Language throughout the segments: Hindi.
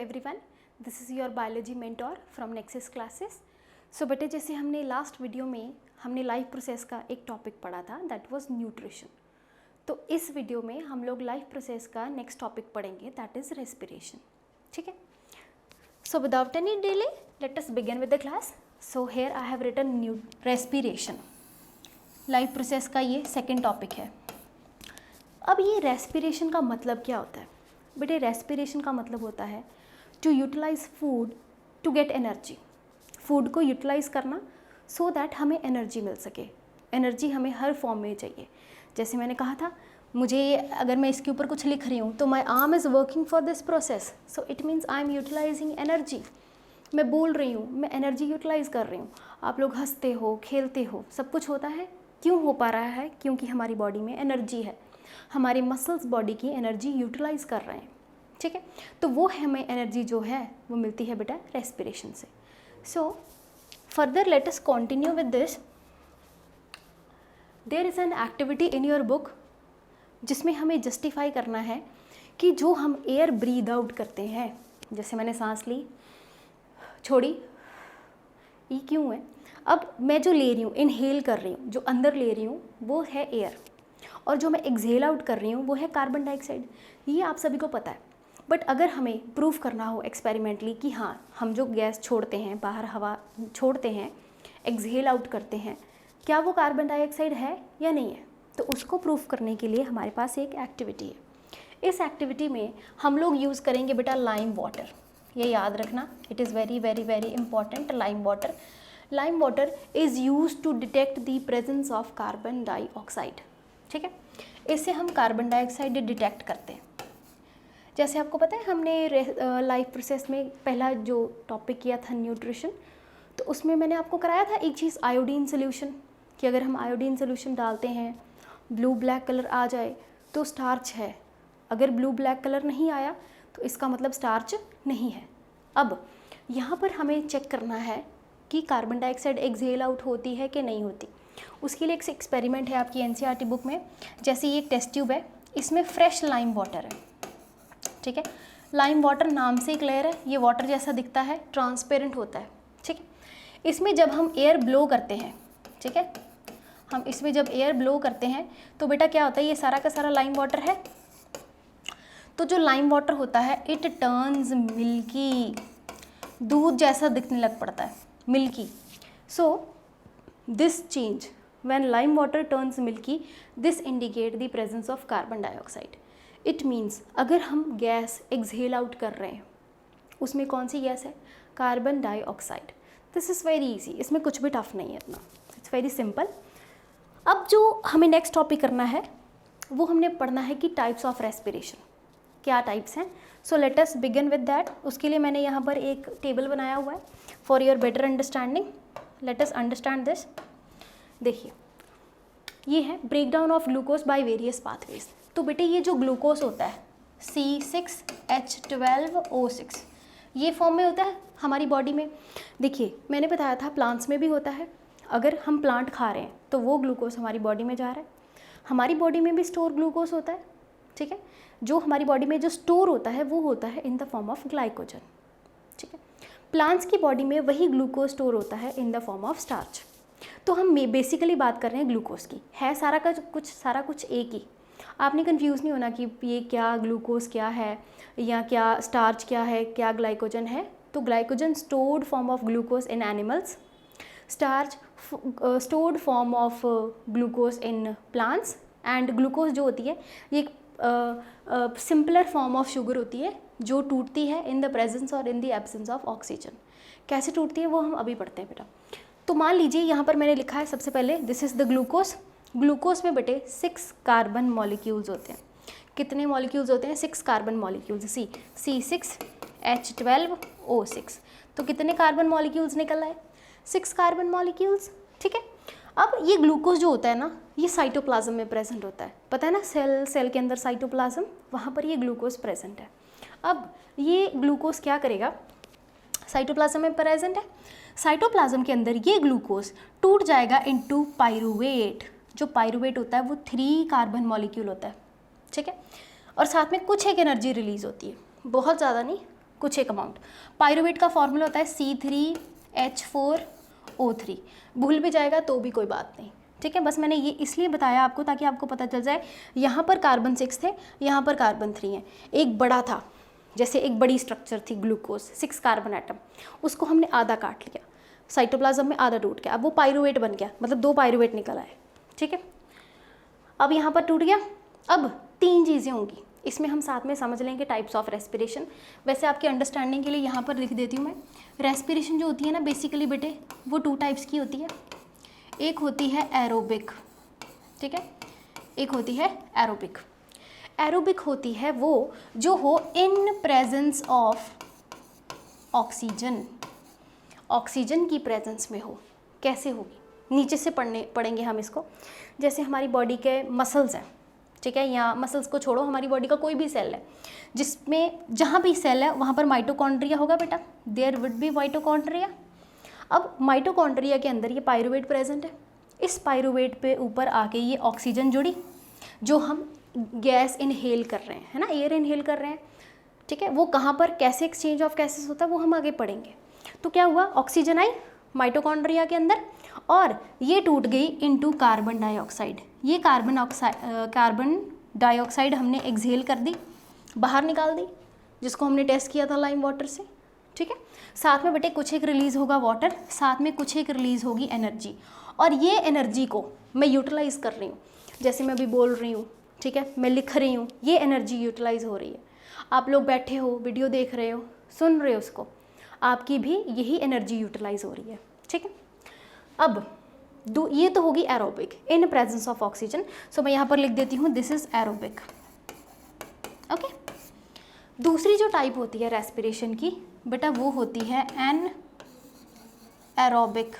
Everyone, this is your biology mentor from Nexus classes. So बेटे, जैसे हमने लास्ट वीडियो में हमने लाइफ प्रोसेस का एक टॉपिक पढ़ा था, दैट वाज न्यूट्रिशन। तो इस वीडियो में हम लोग लाइफ प्रोसेस का नेक्स्ट टॉपिक पढ़ेंगे, दैट इज़ रेस्पिरेशन। ठीक है, so without any delay let us begin with the class. So here I have written respiration. Life process का ये सेकेंड टॉपिक है। अब ये रेस्पिरेशन का मतलब क्या होता है बेटे? रेस्पिरेशन का मतलब होता है to utilize food to get energy. Food को यूटिलाइज करना सो दैट हमें एनर्जी मिल सके। एनर्जी हमें हर फॉर्म में चाहिए। जैसे मैंने कहा था, मुझे अगर मैं इसके ऊपर कुछ लिख रही हूँ तो my arm is working for this process, so it means I am utilizing energy. मैं बोल रही हूँ, मैं एनर्जी यूटिलाइज कर रही हूँ। आप लोग हंसते हो, खेलते हो, सब कुछ होता है। क्यों हो पा रहा है? क्योंकि हमारी बॉडी में एनर्जी है, हमारे मसल्स बॉडी की एनर्जी यूटिलाइज कर रहे हैं। ठीक है, तो वो हमें एनर्जी जो है वो मिलती है बेटा रेस्पिरेशन से। So further let us continue with this. There is an activity in your book जिसमें हमें जस्टिफाई करना है कि जो हम एयर ब्रीद आउट करते हैं, जैसे मैंने सांस ली, छोड़ी, ये क्यों है? अब मैं जो ले रही हूँ, इनहेल कर रही हूँ, जो अंदर ले रही हूँ वो है एयर, और जो मैं एक्सहेल आउट कर रही हूँ वो है कार्बन डाइऑक्साइड। ये आप सभी को पता है। बट अगर हमें प्रूव करना हो एक्सपेरिमेंटली कि हाँ, हम जो गैस छोड़ते हैं, बाहर हवा छोड़ते हैं, एक्सहेल आउट करते हैं, क्या वो कार्बन डाइऑक्साइड है या नहीं है, तो उसको प्रूव करने के लिए हमारे पास एक एक्टिविटी है। इस एक्टिविटी में हम लोग यूज़ करेंगे बेटा लाइम वाटर। ये याद रखना, it is very very very important. Lime water, lime water is use to detect the presence of carbon dioxide. ठीक है, इससे हम कार्बन डाइऑक्साइड डिटेक्ट करते हैं। जैसे आपको पता है, हमने लाइफ प्रोसेस में पहला जो टॉपिक किया था न्यूट्रिशन, तो उसमें मैंने आपको कराया था एक चीज़, आयोडीन सोल्यूशन, कि अगर हम आयोडीन सोल्यूशन डालते हैं, ब्लू ब्लैक कलर आ जाए तो स्टार्च है। अगर ब्लू ब्लैक कलर नहीं आया तो इसका मतलब स्टार्च नहीं है। अब यहाँ पर हमें चेक करना है कि कार्बन डाइऑक्साइड एक्सहेल आउट होती है कि नहीं होती। उसके लिए एक एक्सपेरिमेंट है आपकी एनसीईआरटी बुक में। जैसे ये टेस्ट ट्यूब है, इसमें फ्रेश लाइम वाटर है। ठीक है, लाइम वाटर नाम से क्लियर है, ये वाटर जैसा दिखता है, ट्रांसपेरेंट होता है। ठीक है, इसमें जब हम एयर ब्लो करते हैं, ठीक है, हम इसमें जब एयर ब्लो करते हैं तो बेटा क्या होता है, ये सारा का सारा लाइम वाटर है। तो जो लाइम वाटर होता है इट टर्न्स मिल्की, दूध जैसा दिखने लग पड़ता है, milky. So this change when lime water turns milky, this indicate the presence of carbon dioxide. It means अगर हम गैस एक्सहेल आउट कर रहे हैं, उसमें कौन सी गैस है? Carbon dioxide. This is very easy, इसमें कुछ भी टफ नहीं है इतना, इट्स वेरी सिंपल। अब जो हमें नेक्स्ट टॉपिक करना है वो हमने पढ़ना है कि टाइप्स ऑफ रेस्पिरेशन, क्या टाइप्स हैं। So let us begin with that. उसके लिए मैंने यहाँ पर एक टेबल बनाया हुआ है for your better understanding. Let us understand this. देखिए, ये है break down of glucose by various pathways. तो बेटे ये जो ग्लूकोज होता है C6H12O6, ये फॉर्म में होता है हमारी बॉडी में। देखिए, मैंने बताया था प्लांट्स में भी होता है। अगर हम प्लांट खा रहे हैं तो वो ग्लूकोज हमारी बॉडी में जा रहा है। हमारी बॉडी में भी स्टोर ग्लूकोज होता है। ठीक है, जो हमारी बॉडी में जो स्टोर होता है वो होता है in the form of glycogen. ठीक है, प्लांट्स की बॉडी में वही ग्लूकोज स्टोर होता है in the form of starch. तो हम बेसिकली बात कर रहे हैं ग्लूकोज की, है सारा कुछ एक ही। आपने कंफ्यूज नहीं होना कि ये क्या ग्लूकोज क्या है या क्या स्टार्च क्या है, क्या ग्लाइकोजन है। तो glycogen stored form of glucose in animals, starch stored form of glucose in plants, and glucose जो होती है ये एक सिंपलर फॉर्म ऑफ शुगर होती है जो टूटती है इन द प्रेजेंस और in the absence of oxygen. कैसे टूटती है वो हम अभी पढ़ते हैं बेटा। तो मान लीजिए यहाँ पर मैंने लिखा है सबसे पहले, this is the glucose. Glucose में बेटे 6 कार्बन मॉलिक्यूल्स होते हैं। कितने मॉलिक्यूल्स होते हैं? 6 कार्बन मॉलिक्यूल्स। C6H12O6। तो कितने कार्बन मॉलिक्यूल्स निकल आए? 6 कार्बन मॉलिक्यूल्स। ठीक है, अब ये ग्लूकोज जो होता है ना, ये साइटोप्लाज्म में प्रेजेंट होता है। पता है ना, सेल के अंदर साइटोप्लाज्म, वहाँ पर ये ग्लूकोज प्रेजेंट है। अब ये ग्लूकोज क्या करेगा? साइटोप्लाज्म में प्रेजेंट है। साइटोप्लाज्म के अंदर ये ग्लूकोज टूट जाएगा इनटू पाइरूवेट। जो पाइरूवेट होता है वो 3 कार्बन मॉलिक्यूल होता है। ठीक है, और साथ में कुछ एक एनर्जी रिलीज होती है, बहुत ज़्यादा नहीं, कुछ एक अमाउंट। पायरुवेट का फॉर्मूला होता है C3H4O3, भूल भी जाएगा तो भी कोई बात नहीं, ठीक है। बस मैंने ये इसलिए बताया आपको ताकि आपको पता चल जाए यहाँ पर कार्बन 6 थे, यहाँ पर कार्बन 3 है। एक बड़ा था, जैसे एक बड़ी स्ट्रक्चर थी ग्लूकोज 6 कार्बन एटम, उसको हमने आधा काट लिया, साइटोप्लाज्म में आधा टूट गया, अब वो पायरुवेट बन गया, मतलब 2 पायरुवेट निकल आए, ठीक है। अब यहाँ पर टूट गया, अब 3 चीज़ें होंगी, इसमें हम साथ में समझ लेंगे टाइप्स ऑफ रेस्पिरेशन। वैसे आपके अंडरस्टैंडिंग के लिए यहाँ पर लिख देती हूँ मैं, रेस्पिरेशन जो होती है ना बेसिकली बेटे वो 2 टाइप्स की होती है। एक होती है एरोबिक, ठीक है, एक होती है एरोबिक। एरोबिक होती है वो जो हो इन प्रेजेंस ऑफ ऑक्सीजन, ऑक्सीजन की प्रेजेंस में हो। कैसे होगी, नीचे से पढ़ेंगे हम इसको। जैसे हमारी बॉडी के मसल्स हैं, ठीक है, या मसल्स को छोड़ो, हमारी बॉडी का कोई भी सेल है जिसमें जहाँ भी सेल है वहाँ पर माइटोकॉन्ड्रिया होगा बेटा, देयर वुड बी माइटोकॉन्ड्रिया। अब माइटोकॉन्ड्रिया के अंदर ये पायरुवेट प्रेजेंट है, इस पायरुवेट पे ऊपर आके ये ऑक्सीजन जुड़ी, जो हम गैस इनहेल कर रहे हैं, है ना, एयर इनहेल कर रहे हैं, ठीक है। वो कहाँ पर कैसे एक्सचेंज ऑफ गैसेस होता है वो हम आगे पढ़ेंगे। तो क्या हुआ, ऑक्सीजन आई माइटोकॉन्ड्रिया के अंदर और ये टूट गई इनटू कार्बन डाइऑक्साइड। ये कार्बन डाइऑक्साइड हमने एक्सहेल कर दी, बाहर निकाल दी, जिसको हमने टेस्ट किया था लाइम वाटर से, ठीक है। साथ में बेटे कुछ एक रिलीज़ होगा वाटर, साथ में कुछ एक रिलीज़ होगी एनर्जी, और ये एनर्जी को मैं यूटिलाइज़ कर रही हूँ, जैसे मैं अभी बोल रही हूँ, ठीक है, मैं लिख रही हूँ, ये एनर्जी यूटिलाइज़ हो रही है। आप लोग बैठे हो, वीडियो देख रहे हो, सुन रहे हो उसको, आपकी भी यही एनर्जी यूटिलाइज़ हो रही है, ठीक है। अब ये तो होगी aerobic in presence of oxygen, so मैं यहाँ पर लिख देती हूँ दिस इज एरोबिक, ओके। दूसरी जो टाइप होती है रेस्पिरेशन की बेटा वो होती है एन एरोबिक।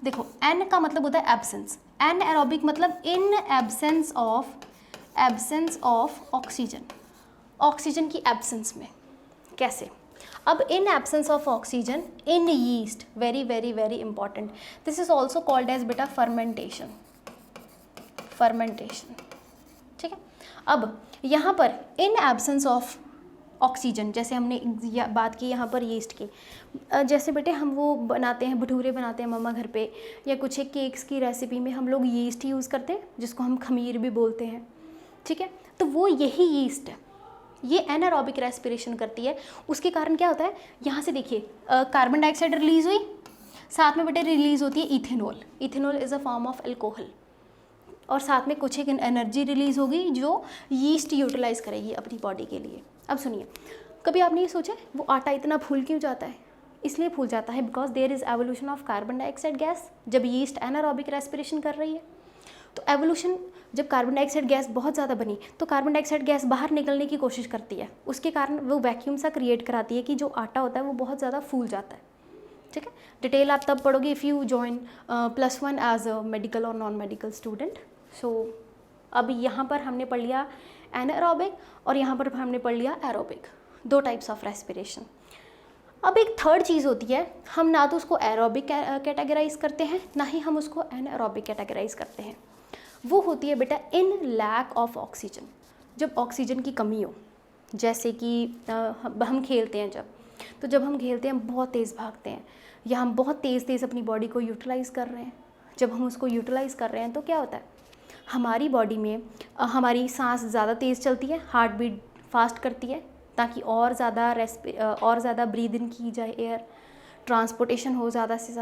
देखो एन का मतलब होता है एब्सेंस, एन एरोबिक मतलब in absence of oxygen, oxygen की एब्सेंस में। कैसे, अब in absence of oxygen in yeast, very very very important, this is also called as बेटा फर्मेंटेशन, फर्मेंटेशन, ठीक है। अब यहाँ पर इन एब्सेंस ऑफ ऑक्सीजन, जैसे हमने बात की यहाँ पर यीस्ट की, जैसे बेटे हम वो बनाते हैं, भटूरे बनाते हैं मम्मा घर पे, या कुछ एक केक्स की रेसिपी में हम लोग यीस्ट यूज़ करते हैं, जिसको हम खमीर भी बोलते हैं, ठीक है। तो वो यही यीस्ट है, ये एनारोबिक रेस्पिरेशन करती है। उसके कारण क्या होता है, यहाँ से देखिए कार्बन डाइऑक्साइड रिलीज़ हुई, साथ में बेटे रिलीज़ होती है ethanol, ethanol is a form of alcohol, और साथ में कुछ एक एनर्जी रिलीज़ होगी जो यीस्ट यूटिलाइज़ करेगी अपनी बॉडी के लिए। अब सुनिए, कभी आपने ये सोचा वो आटा इतना फूल क्यों जाता है? इसलिए फूल जाता है because there is evolution of carbon dioxide gas, जब यीस्ट एनारोबिक रेस्पिरेशन कर रही है। तो एवोल्यूशन, जब कार्बन डाइऑक्साइड गैस बहुत ज़्यादा बनी तो कार्बन डाइऑक्साइड गैस बाहर निकलने की कोशिश करती है, उसके कारण वो वैक्यूम सा क्रिएट कराती है कि जो आटा होता है वो बहुत ज़्यादा फूल जाता है, ठीक है। डिटेल आप तब पढ़ोगे if you join +1 as a medical और नॉन मेडिकल स्टूडेंट। सो अब यहाँ पर हमने पढ़ लिया एनारोबिक और यहाँ पर हमने पढ़ लिया एरोबिक, 2 टाइप्स ऑफ रेस्पिरेशन। अब एक थर्ड चीज़ होती है, हम ना तो उसको एरोबिक कैटेगराइज करते हैं, ना ही हम उसको एनारोबिक कैटेगराइज करते हैं। वो होती है बेटा इन लैक ऑफ ऑक्सीजन, जब ऑक्सीजन की कमी हो, जैसे कि हम खेलते हैं जब हम खेलते हैं हम बहुत तेज़ भागते हैं, या हम बहुत तेज़ अपनी बॉडी को यूटिलाइज़ कर रहे हैं। जब हम उसको यूटिलाइज़ कर रहे हैं तो क्या होता है, हमारी बॉडी में हमारी सांस ज़्यादा तेज़ चलती है, हार्ट बीट फास्ट करती है, ताकि और ज़्यादा ब्रीद इन की जाए एयर, ट्रांसपोर्टेशन हो ज़्यादा से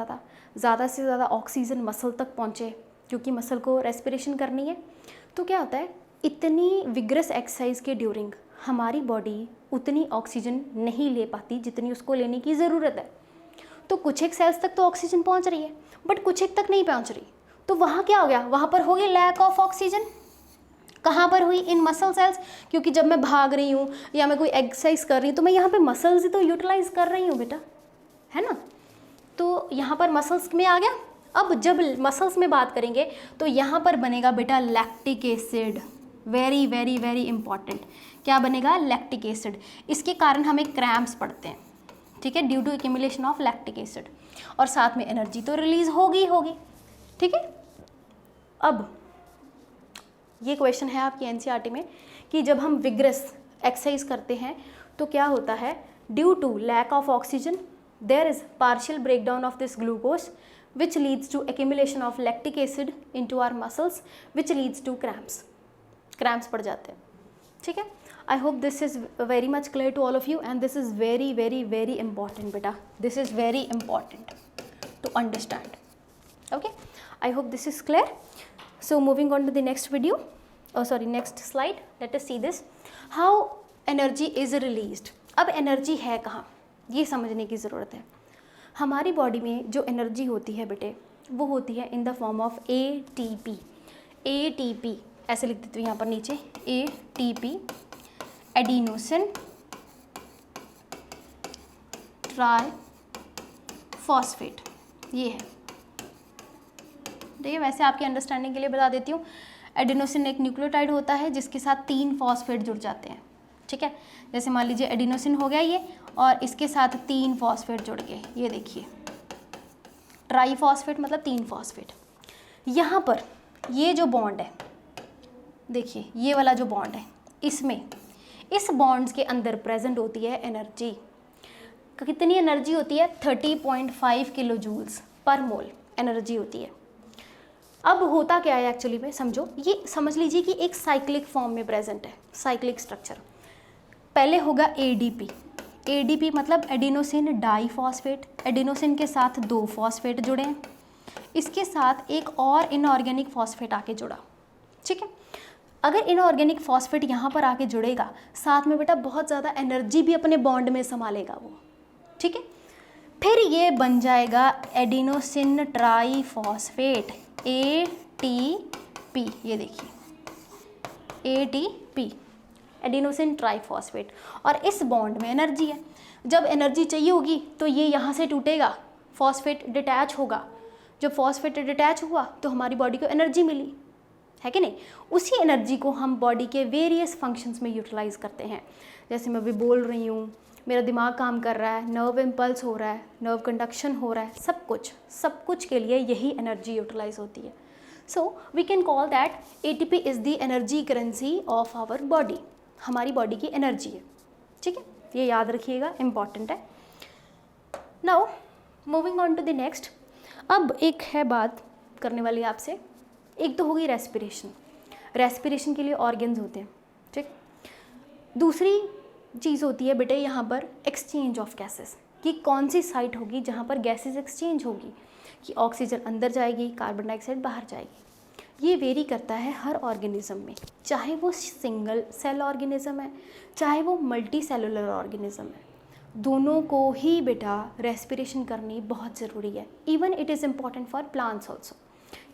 ज़्यादा ऑक्सीजन मसल तक पहुँचे, क्योंकि मसल को रेस्पिरेशन करनी है। तो क्या होता है, इतनी विग्रस एक्सरसाइज के ड्यूरिंग हमारी बॉडी उतनी ऑक्सीजन नहीं ले पाती जितनी उसको लेने की ज़रूरत है। तो कुछ एक सेल्स तक तो ऑक्सीजन पहुंच रही है बट कुछ एक तक नहीं पहुंच रही, तो वहाँ क्या हो गया, वहाँ पर हो गई लैक ऑफ ऑक्सीजन। कहाँ पर हुई, इन मसल सेल्स, क्योंकि जब मैं भाग रही हूँ या मैं कोई एक्सरसाइज कर रही हूँ तो मैं यहाँ पे मसल्स ही तो यूटिलाइज कर रही हूँ बेटा, है ना। तो यहाँ पर मसल्स में आ गया। अब जब मसल्स में बात करेंगे तो यहाँ पर बनेगा बेटा lactic acid, very very very important. क्या बनेगा, लैक्टिक एसिड। इसके कारण हमें क्रैम्प्स पड़ते हैं, ठीक है, due to accumulation of lactic acid, और साथ में एनर्जी तो रिलीज होगी, ठीक है। अब ये क्वेश्चन है आपकी एनसीईआरटी में कि जब हम विग्रस एक्सरसाइज करते हैं तो क्या होता है, due to lack of oxygen there is partial breakdown of this glucose which leads to accumulation of lactic acid into our muscles which leads to cramps पड़ जाते हैं, ठीक है। I hope this is very much clear to all of you and this is very very very important बेटा, this is very important to understand, okay. I hope this is clear. So moving on to the next video, next slide, let us see this, how energy is released. अब एनर्जी है कहाँ, ये समझने की ज़रूरत है। हमारी बॉडी में जो एनर्जी होती है बेटे वो होती है in the form of ATP। ATP ऐसे लिख देती हूँ यहाँ पर नीचे, ATP एडिनोसिन ट्राइफॉस्फेट, ये है। ठीक है, वैसे आपकी अंडरस्टैंडिंग के लिए बता देती हूँ, एडिनोसिन एक न्यूक्लियोटाइड होता है जिसके साथ 3 फॉस्फेट जुड़ जाते हैं, ठीक है। जैसे मान लीजिए एडिनोसिन हो गया ये, और इसके साथ 3 फॉस्फेट जुड़ गए, ये देखिए ट्राइफॉस्फेट मतलब 3 फॉस्फेट। यहाँ पर ये जो बॉन्ड है, देखिए ये वाला जो बॉन्ड है, इसमें इस बॉन्ड्स के अंदर प्रेजेंट होती है एनर्जी। कितनी एनर्जी होती है? 30.5 किलो जूल्स पर मोल एनर्जी होती है। अब होता क्या है एक्चुअली में, समझो, ये समझ लीजिए कि एक साइक्लिक फॉर्म में प्रेजेंट है, साइक्लिक स्ट्रक्चर। पहले होगा ADP, ADP मतलब एडिनोसिन डाइफॉस्फेट, एडिनोसिन के साथ 2 फॉस्फेट जुड़े हैं, इसके साथ एक और इनऑर्गेनिक फॉस्फेट आके जुड़ा, ठीक है। अगर इनऑर्गेनिक फॉस्फेट यहाँ पर आके जुड़ेगा, साथ में बेटा बहुत ज़्यादा एनर्जी भी अपने बॉन्ड में संभालेगा वो, ठीक है। फिर ये बन जाएगा एडिनोसिन ट्राइफॉस्फेट, ATP, ये देखिए ATP एडिनोसिन ट्राइफॉस्फेट, और इस बॉन्ड में एनर्जी है। जब एनर्जी चाहिए होगी तो ये यहाँ से टूटेगा, फॉस्फेट डिटैच होगा, जब फॉस्फेट डिटैच हुआ तो हमारी बॉडी को एनर्जी मिली, है कि नहीं। उसी एनर्जी को हम बॉडी के वेरियस फंक्शंस में यूटिलाइज करते हैं। जैसे मैं अभी बोल रही हूँ, मेरा दिमाग काम कर रहा है, नर्व इम्पल्स हो रहा है, नर्व कंडक्शन हो रहा है, सब कुछ के लिए यही एनर्जी यूटिलाइज होती है। So we can call that ATP is the energy currency of our body, हमारी बॉडी की एनर्जी है, ठीक है। ये याद रखिएगा, इम्पॉर्टेंट है। Now moving on to the next. अब एक है बात करने वाली आपसे, एक तो होगी रेस्पिरेशन, रेस्पिरेशन के लिए ऑर्गन्स होते हैं, ठीक। दूसरी चीज़ होती है बेटे यहाँ पर एक्सचेंज ऑफ गैसेस, कि कौन सी साइट होगी जहाँ पर गैसेस एक्सचेंज होगी, कि ऑक्सीजन अंदर जाएगी, कार्बन डाइऑक्साइड बाहर जाएगी। ये वेरी करता है हर ऑर्गेनिज्म में, चाहे वो सिंगल सेल ऑर्गेनिज्म है, चाहे वो मल्टी सेलुलर ऑर्गेनिज्म है, दोनों को ही बेटा रेस्पिरेशन करनी बहुत ज़रूरी है। Even it is important for plants also.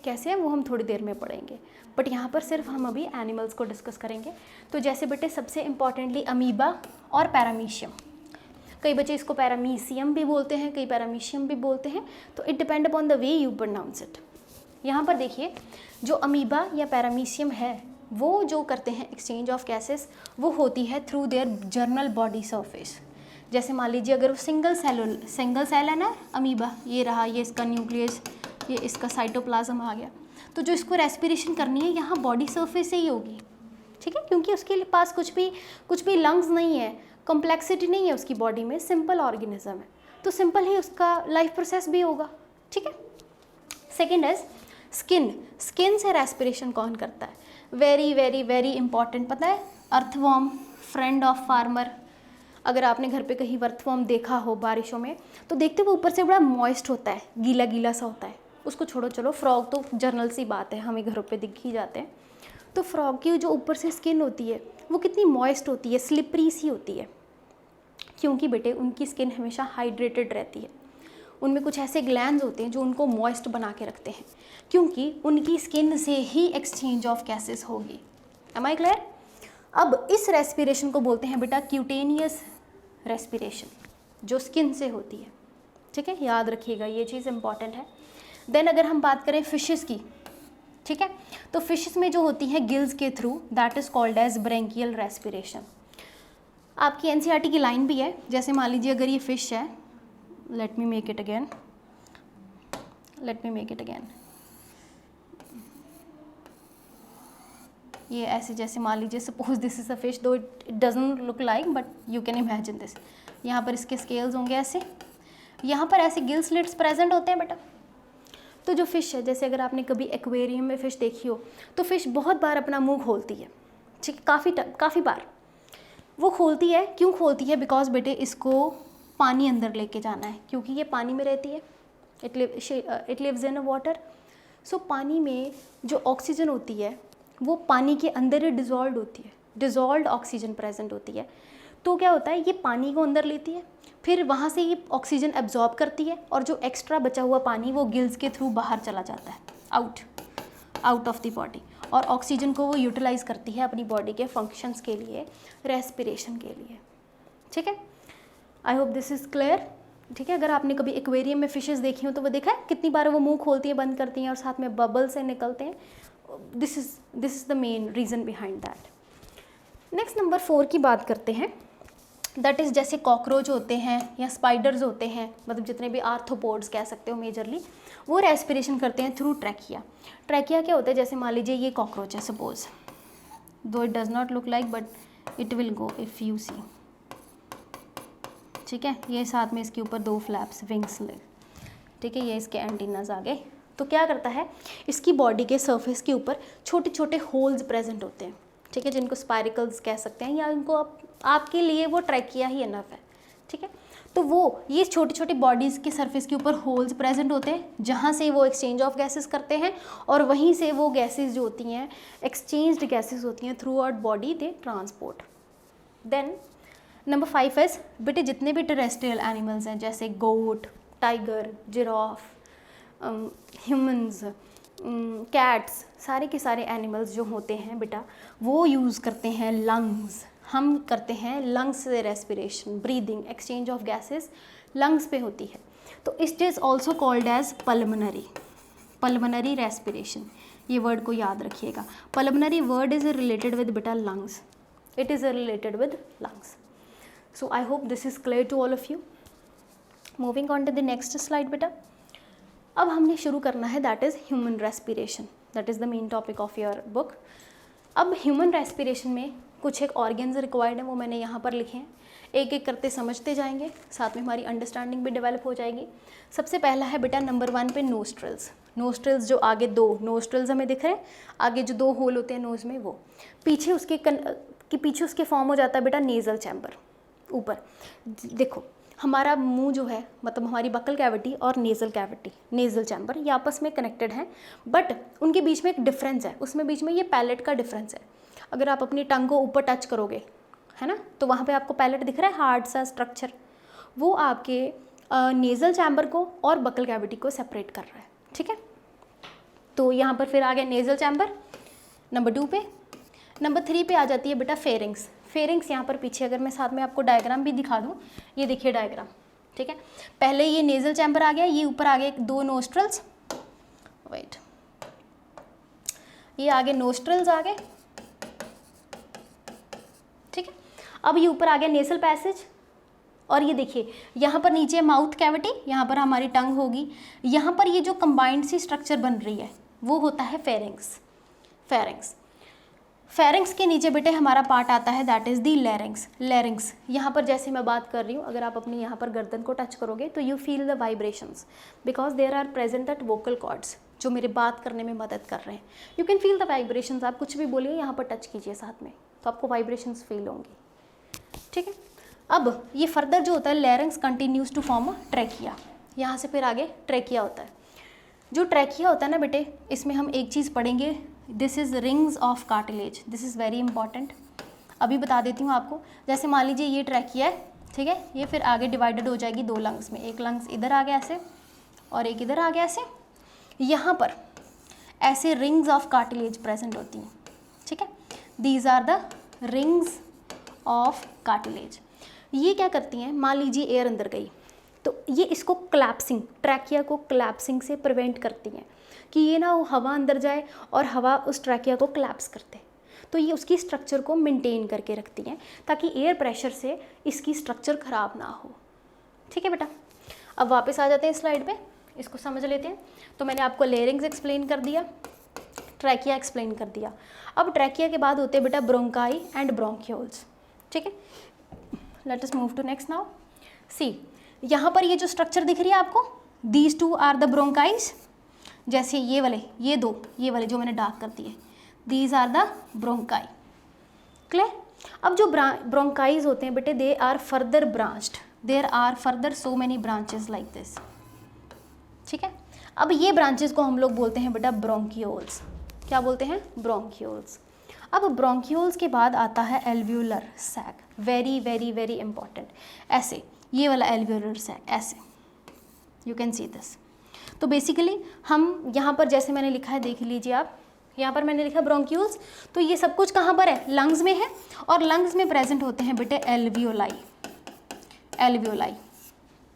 कैसे है वो हम थोड़ी देर में पढ़ेंगे, बट यहाँ पर सिर्फ हम अभी एनिमल्स को डिस्कस करेंगे। तो जैसे बेटे सबसे इम्पॉर्टेंटली अमीबा और पैरामीशियम, कई बच्चे इसको पैरामीशियम भी बोलते हैं, कई पैरामीशियम भी बोलते हैं, तो it depend upon the way you pronounce it. यहाँ पर देखिए जो अमीबा या पैरामीशियम है वो जो करते हैं एक्सचेंज ऑफ गैसेस, वो होती है through their journal body surface. जैसे मान लीजिए अगर वो सिंगल सेल है ना अमीबा, ये रहा, ये इसका न्यूक्लियस, ये इसका साइटोप्लाज्म आ गया, तो जो इसको रेस्पिरेशन करनी है यहाँ बॉडी सरफेस से ही होगी, ठीक है, क्योंकि उसके पास कुछ भी लंग्स नहीं है, कॉम्प्लेक्सिटी नहीं है उसकी बॉडी में, सिंपल ऑर्गेनिज्म है, तो सिंपल ही उसका लाइफ प्रोसेस भी होगा, ठीक है। सेकेंड इज स्किन से रेस्पिरेशन कौन करता है? वेरी वेरी वेरी इंपॉर्टेंट, पता है, अर्थवॉर्म, फ्रेंड ऑफ फार्मर। अगर आपने घर पे कहीं अर्थवॉर्म देखा हो बारिशों में, तो देखते वो ऊपर से बड़ा मॉइस्ट होता है, गीला गीला सा होता है। उसको छोड़ो, चलो फ्रॉग तो जर्नल सी बात है, हमें घरों पे दिख ही जाते हैं। तो फ्रॉग की जो ऊपर से स्किन होती है वो कितनी मॉइस्ट होती है, स्लिपरी सी होती है, क्योंकि बेटे उनकी स्किन हमेशा हाइड्रेटेड रहती है। उनमें कुछ ऐसे ग्लैंड्स होते हैं जो उनको मॉइस्ट बना के रखते हैं, क्योंकि उनकी स्किन से ही एक्सचेंज ऑफ गैसेस होगी। Am I clear? अब इस रेस्पिरेशन को बोलते हैं बेटा क्यूटेनियस रेस्पिरेशन, जो स्किन से होती है, ठीक है, याद रखिएगा, ये चीज़ इंपॉर्टेंट है। देन अगर हम बात करें फिशेस की, ठीक है, तो फिशेस में जो होती है गिल्स के थ्रू, that is called as branchial respiration. आपकी एनसीईआरटी की लाइन भी है, जैसे मान लीजिए अगर ये फिश है, let me make it again, ये ऐसे, जैसे मान लीजिए suppose this is a fish, though it doesn't look like, but you can imagine this, यहाँ पर इसके स्केल्स होंगे ऐसे, यहाँ पर ऐसे गिल स्लिट्स प्रेजेंट होते हैं बेटा। तो जो फ़िश है, जैसे अगर आपने कभी एक्वेरियम में फ़िश देखी हो तो फ़िश बहुत बार अपना मुंह खोलती है, ठीक है, काफ़ी बार वो खोलती है। क्यों खोलती है? बिकॉज बेटे इसको पानी अंदर लेके जाना है, क्योंकि ये पानी में रहती है, इट लिव्स इन वाटर। सो पानी में जो ऑक्सीजन होती है वो पानी के अंदर ही डिज़ोल्व होती है, डिज़ोल्व ऑक्सीजन प्रेजेंट होती है। तो क्या होता है, ये पानी को अंदर लेती है, फिर वहाँ से ये ऑक्सीजन एब्जॉर्ब करती है, और जो एक्स्ट्रा बचा हुआ पानी वो गिल्स के थ्रू बाहर चला जाता है, आउट ऑफ द बॉडी, और ऑक्सीजन को वो यूटिलाइज़ करती है अपनी बॉडी के फंक्शंस के लिए, रेस्पिरेशन के लिए। ठीक है, I hope this is clear. ठीक है, अगर आपने कभी एक्वेरियम में फिशेस देखी हो तो वो देखा है कितनी बार वो मुंह खोलती हैं, बंद करती हैं, और साथ में बबल से निकलते हैं। This is the main reason behind that. Next number 4 की बात करते हैं। दैट इज़ जैसे कॉकरोच होते हैं या स्पाइडर्स होते हैं, मतलब जितने भी आर्थ्रोपोड्स कह सकते हो मेजरली, वो रेस्पिरेशन करते हैं थ्रू ट्रैकिया। ट्रैकिया क्या होता है, जैसे मान लीजिए ये कॉकरोच है suppose, though it does not look like but it will go if you see. ठीक है, ये साथ में इसके ऊपर 2 फ्लैप्स, विंग्स ले, ठीक है, ये इसके एंटीनाज आ गए। तो क्या करता है, इसकी बॉडी के सरफेस के ऊपर छोटे छोटे होल्स प्रेजेंट होते हैं, ठीक है, जिनको स्पाइरिकल्स कह सकते हैं, या उनको आपके लिए वो ट्रैकिया ही इनफ है। ठीक है, तो वो ये छोटी छोटी बॉडीज़ के सरफेस के ऊपर होल्स प्रेजेंट होते हैं, जहाँ से वो एक्सचेंज ऑफ गैसेस करते हैं, और वहीं से वो गैसेस जो होती हैं, एक्सचेंज्ड गैसेस होती हैं, थ्रू आउट बॉडी दे ट्रांसपोर्ट। देन नंबर 5 है बेटे, जितने भी टेरेस्ट्रियल एनिमल्स हैं, जैसे गोट, टाइगर, जिराफ, ह्यूमंस, कैट्स, सारे के सारे एनिमल्स जो होते हैं बेटा, वो यूज़ करते हैं लंग्स। हम करते हैं लंग्स से respiration, breathing, exchange of gases lungs पे होती है। तो it is also called as pulmonary respiration. ये वर्ड को याद रखिएगा। Pulmonary word is related with बेटा lungs, it is related with lungs. So I hope this is clear to all of you. Moving on to the next slide बेटा। अब हमने शुरू करना है that is human respiration, that is the main topic of your book. अब ह्यूमन रेस्पिरेशन में कुछ एक ऑर्गन्स रिक्वायर्ड हैं, वो मैंने यहाँ पर लिखे हैं, एक एक करते समझते जाएंगे, साथ में हमारी अंडरस्टैंडिंग भी डेवलप हो जाएगी। सबसे पहला है बेटा नंबर 1 पे नोस्ट्रल्स। नोस्ट्रल्स जो आगे 2 नोस्ट्रल्स हमें दिख रहे हैं, आगे जो 2 होल होते हैं नोज़ में, वो पीछे उसके फॉर्म हो जाता है बेटा नेज़ल चैम्बर। ऊपर देखो, हमारा मुंह जो है, मतलब हमारी बकल कैविटी और नेज़ल कैविटी, नेज़ल चैम्बर, ये आपस में कनेक्टेड हैं, बट उनके बीच में एक डिफरेंस है, उसमें बीच में ये पैलेट का डिफरेंस है। अगर आप अपनी टंग को ऊपर टच करोगे, है ना, तो वहाँ पे आपको पैलेट दिख रहा है, हार्ड सा स्ट्रक्चर, वो आपके नेज़ल चैम्बर को और बकल कैविटी को सेपरेट कर रहा है। ठीक है, तो यहाँ पर फिर आ गया नेज़ल चैम्बर नंबर 2 पे। नंबर 3 पे आ जाती है बेटा फेरिंग्स। फेरिंग्स यहाँ पर पीछे, अगर मैं साथ में आपको डायग्राम भी दिखा दूँ, ये देखिए डायग्राम। ठीक है, पहले ये नेज़ल चैम्बर आ गया, ये ऊपर आ गए 2 नोस्ट्रल्स, वेट, ये आगे नोस्ट्रल्स आ गए। ठीक है, अब ये ऊपर आ गया नेसल पैसेज, और ये देखिए यहाँ पर नीचे माउथ कैविटी, यहाँ पर हमारी टंग होगी, यहाँ पर ये जो कंबाइंड सी स्ट्रक्चर बन रही है वो होता है फेरिंग्स। फेरिंग्स के नीचे बेटे हमारा पार्ट आता है दैट इज़ दी लैरिंग्स। लैरिंग्स यहाँ पर जैसे मैं बात कर रही हूँ, अगर आप अपनी यहाँ पर गर्दन को टच करोगे तो you feel the vibrations, because there are present at vocal cords जो मेरे बात करने में मदद कर रहे हैं। You can feel the vibrations, आप कुछ भी बोलिए, यहाँ पर टच कीजिए साथ में, तो आपको वाइब्रेशंस फील होंगी। ठीक है, अब ये फर्दर जो होता है larynx continues to form a trachea, यहाँ से फिर आगे ट्रैकिया होता है। जो ट्रैकिया होता है ना बेटे, इसमें हम एक चीज़ पढ़ेंगे, this is rings of cartilage, this is very important. अभी बता देती हूँ आपको, जैसे मान लीजिए ये ट्रैकिया है, ठीक है, ये फिर आगे डिवाइडेड हो जाएगी 2 लंग्स में, एक लंग्स इधर आ गया ऐसे और एक इधर आ गया ऐसे। यहाँ पर ऐसे रिंग्स ऑफ कार्टिलेज प्रेजेंट होती हैं। ठीक है, these are the rings of cartilage. ये क्या करती हैं, मान लीजिए एयर अंदर गई तो ये इसको क्लैप्सिंग, ट्रैकिया को क्लैप्सिंग से प्रिवेंट करती हैं कि ये ना वो हवा अंदर जाए और हवा उस ट्रैकिया को क्लैप्स करते, तो ये उसकी स्ट्रक्चर को मेंटेन करके रखती हैं ताकि एयर प्रेशर से इसकी स्ट्रक्चर ख़राब ना हो। ठीक है बेटा, अब वापस आ जाते हैं स्लाइड पे, इसको समझ लेते हैं। तो मैंने आपको लेरिंग्स एक्सप्लेन कर दिया, ट्रैकिया एक्सप्लेन कर दिया। अब ट्रैकिया के बाद होते हैं बेटा ब्रोंकाई एंड ब्रोंक्यूल्स। ठीक है, let us move to next now. See यहाँ पर ये जो स्ट्रक्चर दिख रही है आपको, these two are the bronchi, जैसे ये वाले, ये वाले जो मैंने डार्क कर दिए, these are the bronchi. Clear? अब जो ब्रोंकाइज होते हैं बेटे, they are further branched, there are further so many branches like this. ठीक है, अब ये ब्रांचेस को हम लोग बोलते हैं बेटा ब्रोंकियोल्स। क्या बोलते हैं? ब्रोंकियोल्स। अब ब्रोंकियोल्स के बाद आता है alveolar sac, very very very important. ऐसे ये वाला एल्वियोलर सैक, ऐसे यू कैन सी दिस। तो बेसिकली हम यहाँ पर जैसे मैंने लिखा है, देख लीजिए आप, यहाँ पर मैंने लिखा ब्रोंक्यूल्स, तो ये सब कुछ कहाँ पर है? लंग्स में है, और लंग्स में प्रेजेंट होते हैं बेटे एल्वियोलाई, एल्वियोलाई,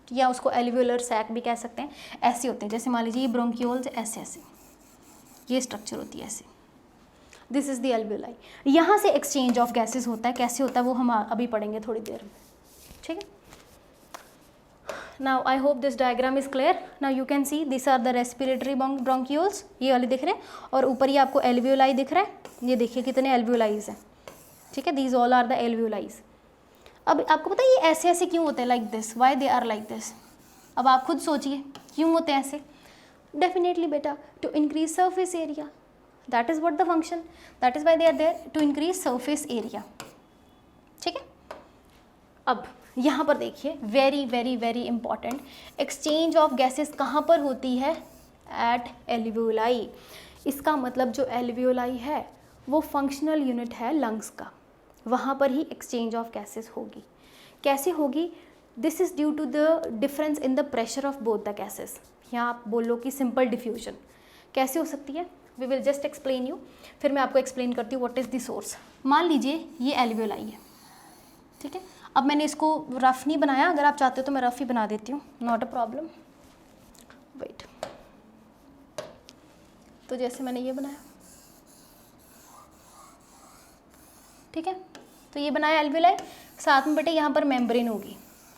या उसको एल्वियोलर सैक भी कह सकते हैं। ऐसे होते हैं, जैसे मान लीजिए ये ब्रोंक्यूल्स ऐसे ऐसे, ये स्ट्रक्चर होती है ऐसे, दिस इज द एल्वियोलाई। यहाँ से एक्सचेंज ऑफ गैसेस होता है, कैसे होता है वो हम अभी पढ़ेंगे थोड़ी देर में। ठीक है, now I hope this diagram is clear. Now you can see these are the respiratory bronchioles, ये वाले दिख रहे हैं, और ऊपर ये आपको alveoli दिख रहा है, ये देखिए कितने alveoli हैं। ठीक है, these all are the alveoli। अब आपको पता है ये ऐसे ऐसे क्यों होते हैं, like this, why they are like this? अब आप खुद सोचिए क्यों होते हैं ऐसे। Definitely बेटा, to increase surface area, that is what the function, that is why they are there, to increase surface area। ठीक है, अब यहाँ पर देखिए, very very very important, exchange of gases कहाँ पर होती है? At alveoli. इसका मतलब जो एल्वियोलाई है वो फंक्शनल यूनिट है लंग्स का, वहाँ पर ही एक्सचेंज ऑफ गैसेस होगी। कैसे होगी? This is due to the difference in the pressure of both the gases. यहाँ आप बोलो कि सिंपल डिफ्यूजन कैसे हो सकती है, we will just explain you, फिर मैं आपको एक्सप्लेन करती हूँ व्हाट इज़ द सोर्स। मान लीजिए ये एल्वियोलाई है, ठीक है, अब मैंने इसको रफ़ नहीं बनाया, अगर आप चाहते हो तो मैं रफ़ ही बना देती हूँ, नॉट अ प्रॉब्लम। वेट, तो जैसे मैंने ये बनाया, ठीक है, तो ये बनाया एल्वियोलाई, साथ में बेटे यहाँ पर मेम्ब्रेन होगी,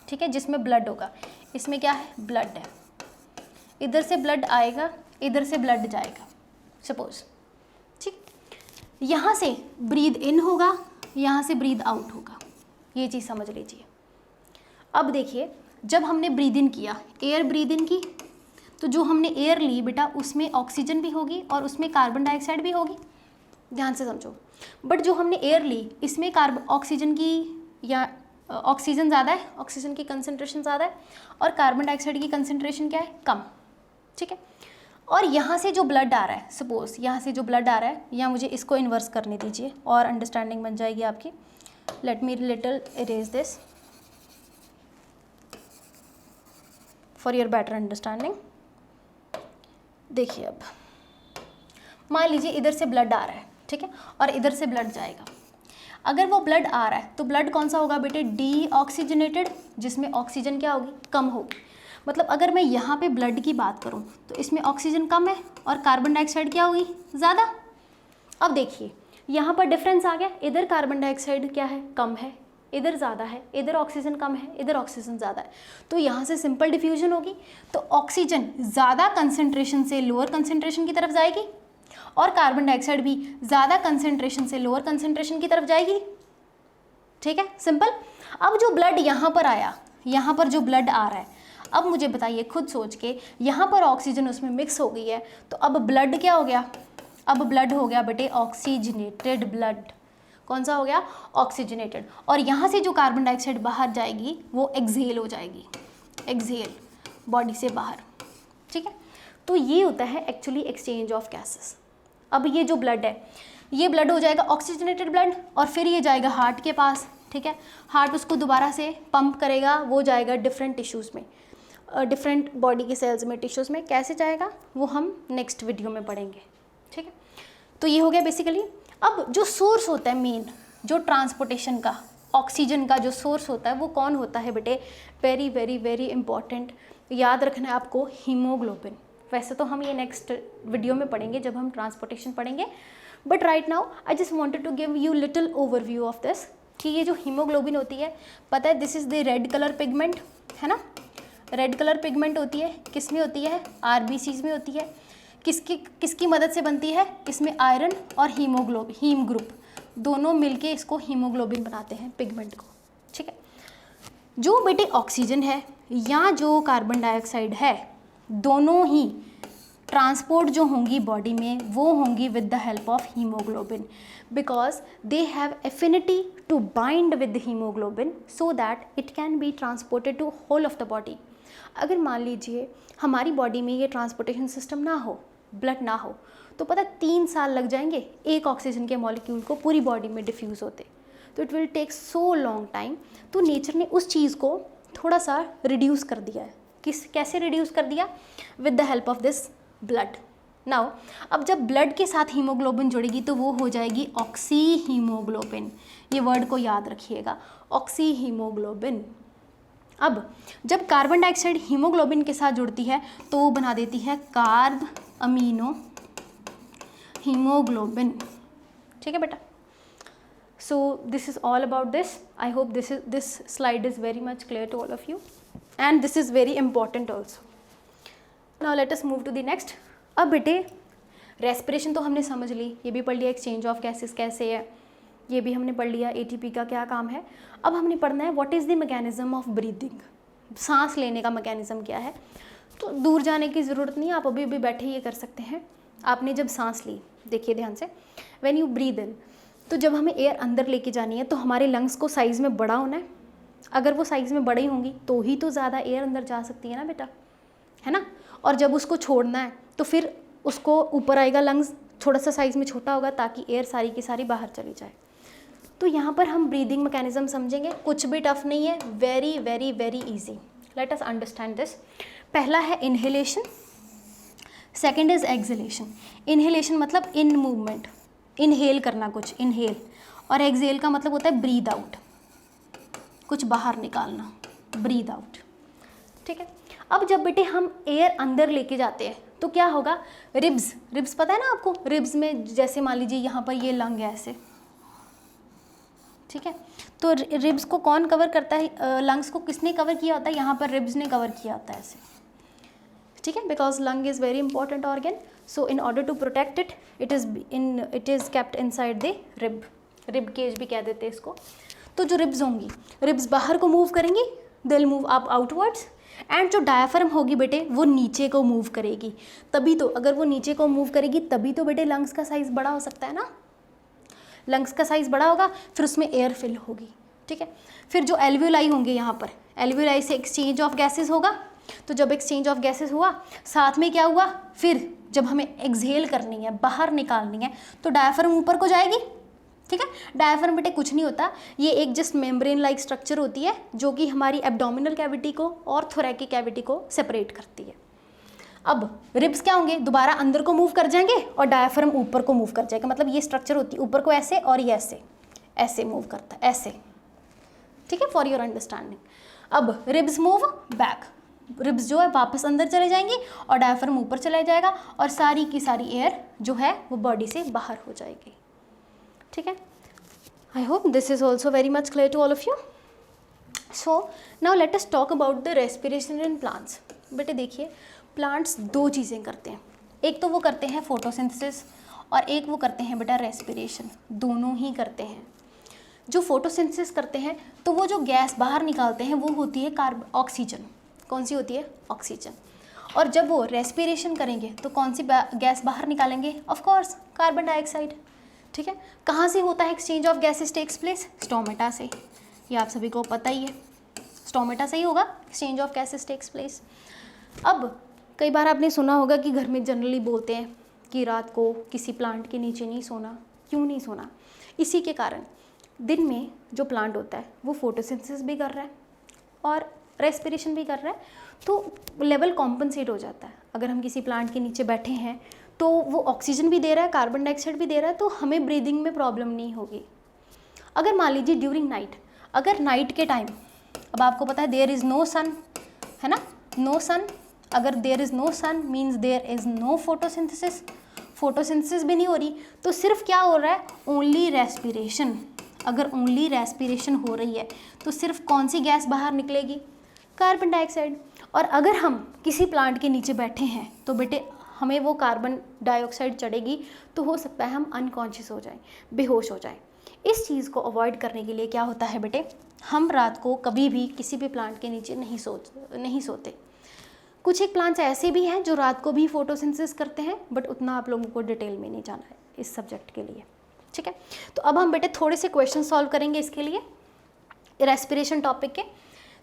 ठीक है, जिसमें ब्लड होगा। इसमें क्या है? ब्लड है, इधर से ब्लड आएगा, इधर से ब्लड जाएगा, सपोज, ठीक। यहाँ से ब्रीद इन होगा, यहाँ से ब्रीद आउट होगा, ये चीज़ समझ लीजिए। अब देखिए, जब हमने ब्रीद इन किया, एयर ब्रीद इन की, तो जो हमने एयर ली बेटा उसमें ऑक्सीजन भी होगी और उसमें कार्बन डाइऑक्साइड भी होगी, ध्यान से समझो। बट जो हमने एयर ली इसमें ऑक्सीजन की या ऑक्सीजन ज़्यादा है, ऑक्सीजन की कंसनट्रेशन ज़्यादा है, और कार्बन डाइऑक्साइड की कंसनट्रेशन क्या है? कम, ठीक है। और यहाँ से जो ब्लड आ रहा है, सपोज यहाँ से जो ब्लड आ रहा है, या मुझे इसको इन्वर्स करने दीजिए और अंडरस्टैंडिंग बन जाएगी आपकी। Let me little erase this for your better understanding। देखिए, अब मान लीजिए इधर से ब्लड आ रहा है, ठीक है, और इधर से ब्लड जाएगा। अगर वो ब्लड आ रहा है तो ब्लड कौन सा होगा बेटे? डीऑक्सीजनेटेड, जिसमें ऑक्सीजन क्या होगी? कम होगी। मतलब अगर मैं यहाँ पे ब्लड की बात करूँ तो इसमें ऑक्सीजन कम है और कार्बन डाइऑक्साइड क्या होगी? ज़्यादा। अब देखिए यहाँ पर डिफरेंस आ गया, इधर कार्बन डाइऑक्साइड क्या है? कम है, इधर ज़्यादा है, इधर ऑक्सीजन कम है, इधर ऑक्सीजन ज़्यादा है, तो यहाँ से सिंपल डिफ्यूजन होगी। तो ऑक्सीजन ज़्यादा कंसनट्रेशन से लोअर कंसनट्रेशन की तरफ जाएगी और कार्बन डाइऑक्साइड भी ज़्यादा कंसनट्रेशन से लोअर कंसनट्रेशन की तरफ जाएगी, ठीक है, सिंपल। अब जो ब्लड यहाँ पर आया, यहाँ पर जो ब्लड आ रहा है, अब मुझे बताइए खुद सोच के, यहाँ पर ऑक्सीजन उसमें मिक्स हो गई है, तो अब ब्लड क्या हो गया? अब ब्लड हो गया बेटे ऑक्सीजनेटेड ब्लड। कौन सा हो गया? ऑक्सीजनेटेड। और यहाँ से जो कार्बन डाइऑक्साइड बाहर जाएगी वो एक्सहेल हो जाएगी, एक्सहेल बॉडी से बाहर, ठीक है। तो ये होता है एक्चुअली एक्सचेंज ऑफ गैसेस। अब ये जो ब्लड है, ये ब्लड हो जाएगा ऑक्सीजनेटेड ब्लड, और फिर ये जाएगा हार्ट के पास, ठीक है। हार्ट उसको दोबारा से पंप करेगा, वो जाएगा डिफरेंट टिश्यूज़ में, डिफरेंट बॉडी के सेल्स में, टिश्यूज़ में। कैसे जाएगा वो हम नेक्स्ट वीडियो में पढ़ेंगे, ठीक है। तो ये हो गया बेसिकली। अब जो सोर्स होता है मेन, जो ट्रांसपोर्टेशन का, ऑक्सीजन का जो सोर्स होता है वो कौन होता है बेटे? वेरी वेरी वेरी इंपॉर्टेंट, याद रखना है आपको, हीमोग्लोबिन। वैसे तो हम ये नेक्स्ट वीडियो में पढ़ेंगे जब हम ट्रांसपोर्टेशन पढ़ेंगे, but right now I just wanted to give you little overview of this, कि ये जो हीमोग्लोबिन होती है, पता है this is the red colour pigment, है ना। रेड कलर पिगमेंट होती है, किस में होती है? आरबीसीज में होती है। किसकी मदद से बनती है? इसमें आयरन और हीमोग्लोबिन, हीम ग्रुप दोनों मिलके इसको हीमोग्लोबिन बनाते हैं, पिगमेंट को, ठीक है। जो बेटे ऑक्सीजन है या जो कार्बन डाइऑक्साइड है, दोनों ही ट्रांसपोर्ट जो होंगी बॉडी में वो होंगी with the help of haemoglobin, because they have affinity to bind with haemoglobin so that it can be transported to whole of the body. अगर मान लीजिए हमारी बॉडी में ये ट्रांसपोर्टेशन सिस्टम ना हो, ब्लड ना हो, तो पता 3 साल लग जाएंगे एक ऑक्सीजन के मॉलिक्यूल को पूरी बॉडी में डिफ्यूज़ होते। तो it will take so long time. तो नेचर ने उस चीज़ को थोड़ा सा रिड्यूस कर दिया है। कैसे रिड्यूस कर दिया? With the help of this blood. Now अब जब ब्लड के साथ हीमोग्लोबिन जुड़ेगी तो वो हो जाएगी ऑक्सी हीमोग्लोबिन। ये वर्ड को याद रखिएगा, ऑक्सी हीमोग्लोबिन। अब जब कार्बन डाइऑक्साइड हीमोग्लोबिन के साथ जुड़ती है तो वो बना देती है कार्ब अमीनो हीमोग्लोबिन। ठीक है बेटा? So this is all about this. I hope this slide is very much clear to all of you, and this is very important also. Now let us move to the next. अब बेटे रेस्पिरेशन तो हमने समझ ली, ये भी पढ़ लिया एक्सचेंज ऑफ गैसेस कैसे है, ये भी हमने पढ़ लिया एटीपी का क्या काम है। अब हमने पढ़ना है what is the mechanism of breathing, सांस लेने का मैकेनिज्म क्या है। तो दूर जाने की ज़रूरत नहीं, आप अभी अभी बैठे ये कर सकते हैं। आपने जब सांस ली, देखिए ध्यान से, व्हेन यू ब्रीद इन, तो जब हमें एयर अंदर लेके जानी है तो हमारे लंग्स को साइज़ में बड़ा होना है। अगर वो साइज़ में बड़ी होंगी तो ही तो ज़्यादा एयर अंदर जा सकती है ना बेटा, है ना। और जब उसको छोड़ना है तो फिर उसको ऊपर आएगा, लंग्स थोड़ा सा साइज़ में छोटा होगा ताकि एयर सारी की सारी बाहर चली जाए। तो यहाँ पर हम ब्रीदिंग मैकेनिज्म समझेंगे, कुछ भी टफ नहीं है, very very very easy. Late us understand this. पहला है inhalation, second is exhalation. Inhalation मतलब इन मूवमेंट, इनहेल करना कुछ, इनहेल, और एक्सहेल का मतलब होता है ब्रीद आउट, कुछ बाहर निकालना, ब्रीद आउट। ठीक है। अब जब बेटे हम एयर अंदर लेके जाते हैं तो क्या होगा, रिब्स पता है ना आपको, रिब्स में जैसे मान लीजिए यहाँ पर ये लंग है ऐसे, ठीक है, तो रिब्स को कौन कवर करता है, लंग्स को किसने कवर किया होता है, यहाँ पर रिब्स ने कवर किया होता है ऐसे, ठीक है, because lung is very important organ, so in order to protect it, it is kept inside the rib cage भी कह देते हैं इसको। तो जो रिब्स होंगी, रिब्स बाहर को मूव करेंगी, they will move up outwards, and जो डायफ्राम होगी बेटे वो नीचे को मूव करेगी। तभी तो, अगर वो नीचे को मूव करेगी तभी तो बेटे लंग्स का साइज़ बड़ा हो सकता है ना, लंग्स का साइज़ बड़ा होगा, फिर उसमें एयर फिल होगी। ठीक है, फिर जो एल्वियोलाई होंगे यहाँ पर, एल्वियोलाई से एक्सचेंज ऑफ गैसेस होगा, तो जब एक्सचेंज ऑफ गैसेस हुआ, साथ में क्या हुआ, फिर जब हमें एक्सहेल करनी है, बाहर निकालनी है, तो डायफ्राम ऊपर को जाएगी। ठीक है, डायफ्राम बेटे कुछ नहीं होता, ये एक जस्ट मेम्ब्रेन लाइक स्ट्रक्चर होती है जो कि हमारी एब्डोमिनल कैविटी को और थोरैकिक कैविटी को सेपरेट करती है। अब रिब्स क्या होंगे, दोबारा अंदर को मूव कर जाएंगे और डायफ्राम ऊपर को मूव कर जाएगा, मतलब ये स्ट्रक्चर होती है ऊपर को ऐसे और ये ऐसे ऐसे मूव करता है, ऐसे। ठीक है, फॉर योर अंडरस्टैंडिंग। अब रिब्स मूव बैक, रिब्स जो है वापस अंदर चले जाएंगे और डायफ्राम ऊपर चला जाएगा और सारी की सारी एयर जो है वो बॉडी से बाहर हो जाएगी। ठीक है, I hope this is also very much clear to all of you. So now let us talk about the respiration in plants. बेटे देखिए, प्लांट्स दो चीज़ें करते हैं, एक तो वो करते हैं फोटोसिंथेसिस और एक वो करते हैं बेटा रेस्पिरेशन, दोनों ही करते हैं। जो फोटोसिंथेसिस करते हैं तो वो जो गैस बाहर निकालते हैं वो होती है ऑक्सीजन। कौन सी होती है, ऑक्सीजन। और जब वो रेस्पिरेशन करेंगे तो कौन सी गैस बाहर निकालेंगे, ऑफ कोर्स कार्बन डाइऑक्साइड। ठीक है, कहाँ से होता है exchange of gases takes place, stomata से, ये आप सभी को पता ही है, स्टोमेटा से ही होगा exchange of gases takes place. अब कई बार आपने सुना होगा कि घर में जनरली बोलते हैं कि रात को किसी प्लांट के नीचे नहीं सोना। क्यों नहीं सोना, इसी के कारण दिन में जो प्लांट होता है वो फोटोसिंथेसिस भी कर रहा है और रेस्पिरेशन भी कर रहा है, तो लेवल कॉम्पनसेट हो जाता है। अगर हम किसी प्लांट के नीचे बैठे हैं तो वो ऑक्सीजन भी दे रहा है, कार्बन डाइऑक्साइड भी दे रहा है, तो हमें ब्रीदिंग में प्रॉब्लम नहीं होगी। अगर मान लीजिए ड्यूरिंग नाइट, अगर नाइट के टाइम, अब आपको पता है देयर इज़ नो सन, है ना, नो सन, अगर there is no sun means there is no photosynthesis, photosynthesis भी नहीं हो रही, तो सिर्फ क्या हो रहा है, ओनली रेस्पिरेशन। अगर ओनली रेस्पिरेशन हो रही है तो सिर्फ कौन सी गैस बाहर निकलेगी, कार्बन डाइऑक्साइड। और अगर हम किसी प्लांट के नीचे बैठे हैं तो बेटे हमें वो कार्बन डाइऑक्साइड चढ़ेगी, तो हो सकता है हम अनकॉन्शियस हो जाएं, बेहोश हो जाएं। इस चीज़ को अवॉइड करने के लिए क्या होता है बेटे, हम रात को कभी भी किसी भी प्लांट के नीचे नहीं सोते। कुछ एक प्लांट्स ऐसे भी हैं जो रात को भी फोटोसिंथेसिस करते हैं, बट उतना आप लोगों को डिटेल में नहीं जाना है इस सब्जेक्ट के लिए, ठीक है। तो अब हम बेटे थोड़े से क्वेश्चन सॉल्व करेंगे इसके लिए, रेस्पिरेशन टॉपिक के।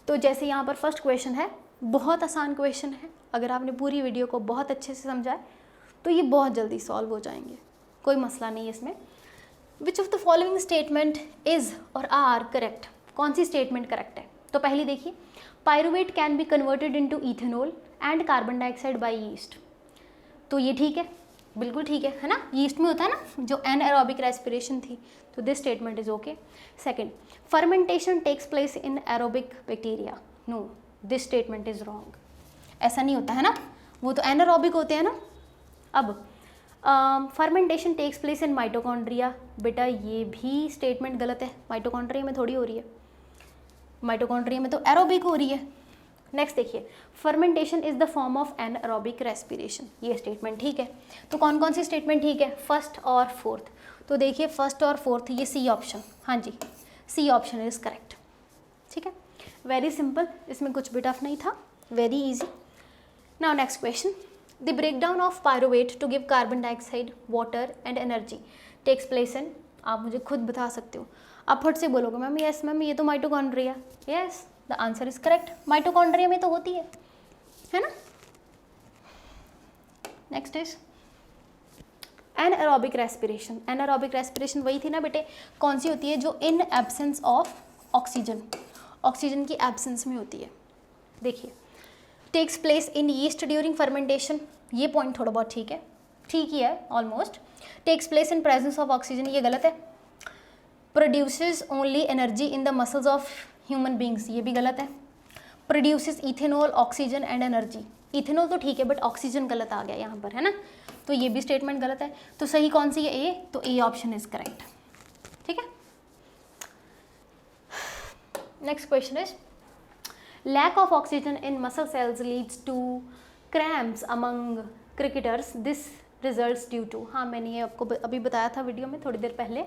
तो जैसे यहाँ पर फर्स्ट क्वेश्चन है, बहुत आसान क्वेश्चन है, अगर आपने पूरी वीडियो को बहुत अच्छे से समझा है तो ये बहुत जल्दी सॉल्व हो जाएंगे, कोई मसला नहीं है इसमें। Which of the following statement is और आर करेक्ट, कौन सी स्टेटमेंट करेक्ट है? तो पहली देखिए, pyruvate can be converted into ethanol and carbon dioxide by yeast. तो ये ठीक है, बिल्कुल ठीक है ना, यीस्ट में होता है ना जो एनएरोबिक रेस्पिरेशन थी, तो this statement is okay. Second, fermentation takes place in aerobic bacteria, no this statement is wrong, ऐसा नहीं होता है ना, वो तो एनारोबिक होते हैं ना। अब fermentation takes place in mitochondria, बेटा ये भी स्टेटमेंट गलत है, माइटोकॉन्ड्रिया में थोड़ी हो रही है, माइटोकॉन्ड्रिया में तो एरोबिक हो रही है। नेक्स्ट देखिए, fermentation is the form of anaerobic respiration, ये स्टेटमेंट ठीक है। तो कौन कौन सी स्टेटमेंट ठीक है? फर्स्ट और फोर्थ। तो देखिए फर्स्ट और फोर्थ, ये सी ऑप्शन, हाँ जी सी ऑप्शन इज करेक्ट, ठीक है, वेरी सिंपल, इसमें कुछ भी टफ नहीं था, very easy. Now next question, the breakdown of pyruvate to give carbon dioxide, water and energy takes place in, आप मुझे खुद बता सकते हो, आप फट से बोलोगे मैम यस मैम ये तो mitochondria, yes the answer is correct, mitochondria में तो होती है ना। Next is anaerobic respiration, anaerobic respiration वही थी ना बेटे, कौन सी होती है? जो in absence of oxygen, oxygen की एब्सेंस में होती है। देखिए, takes place in yeast during fermentation, ये पॉइंट थोड़ा बहुत ठीक है, ठीक ही है almost. Takes place in presence of oxygen, ये गलत है। Produces only energy in the muscles of human beings, ये भी गलत है। Produces ethanol, oxygen and energy, ethanol तो ठीक है बट ऑक्सीजन गलत आ गया यहाँ पर, है ना, तो ये भी स्टेटमेंट गलत है। तो सही कौन सी है? ए, तो ए ऑप्शन इज करेक्ट, ठीक है। Next question is, lack of oxygen in muscle cells leads to cramps among cricketers, this results due to, हाँ मैंने ये आपको अभी बताया था वीडियो में थोड़ी देर पहले,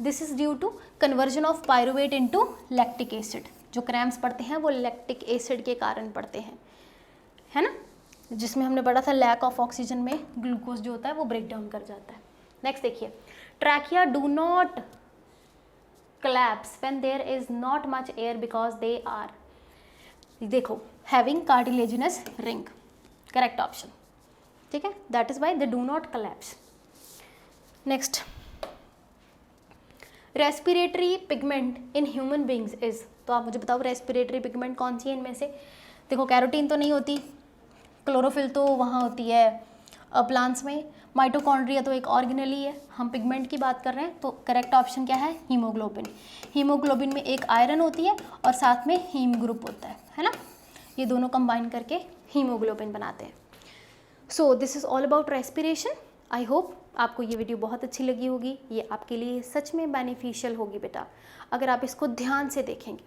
this is due to conversion of pyruvate into lactic acid, जो क्रैम्प्स पड़ते हैं वो लैक्टिक एसिड के कारण पड़ते हैं, है ना, जिसमें हमने पढ़ा था लैक ऑफ ऑक्सीजन में ग्लूकोज जो होता है वो ब्रेक डाउन कर जाता है। नेक्स्ट देखिए, trachea do not collapse when there is not much air because they are, देखो having cartilaginous ring, correct option, ठीक है, that is why they do not collapse. Next, respiratory pigment in human beings is, तो आप मुझे बताओ respiratory pigment कौन सी है इनमें से? देखो कैरोटीन तो नहीं होती, क्लोरोफिल तो वहाँ होती है प्लांट्स में, माइटोकॉन्ड्रिया तो एक ऑर्गेनेल ही है, हम पिगमेंट की बात कर रहे हैं, तो करेक्ट ऑप्शन क्या है? हीमोग्लोबिन। हीमोग्लोबिन में एक आयरन होती है और साथ में हीम ग्रुप होता है ना, ये दोनों कंबाइन करके हीमोग्लोबिन बनाते हैं। So this is all about respiration. I hope आपको ये वीडियो बहुत अच्छी लगी होगी, ये आपके लिए सच में बेनिफिशियल होगी बेटा, अगर आप इसको ध्यान से देखेंगे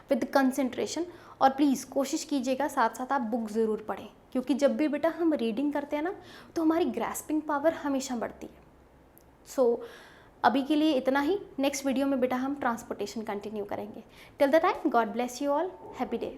विद कंसंट्रेशन, और प्लीज़ कोशिश कीजिएगा साथ साथ आप बुक ज़रूर पढ़ें, क्योंकि जब भी बेटा हम रीडिंग करते हैं ना तो हमारी ग्रैस्पिंग पावर हमेशा बढ़ती है। सो अभी के लिए इतना ही, नेक्स्ट वीडियो में बेटा हम ट्रांसपोर्टेशन कंटिन्यू करेंगे। Till the time, God bless you all, happy day.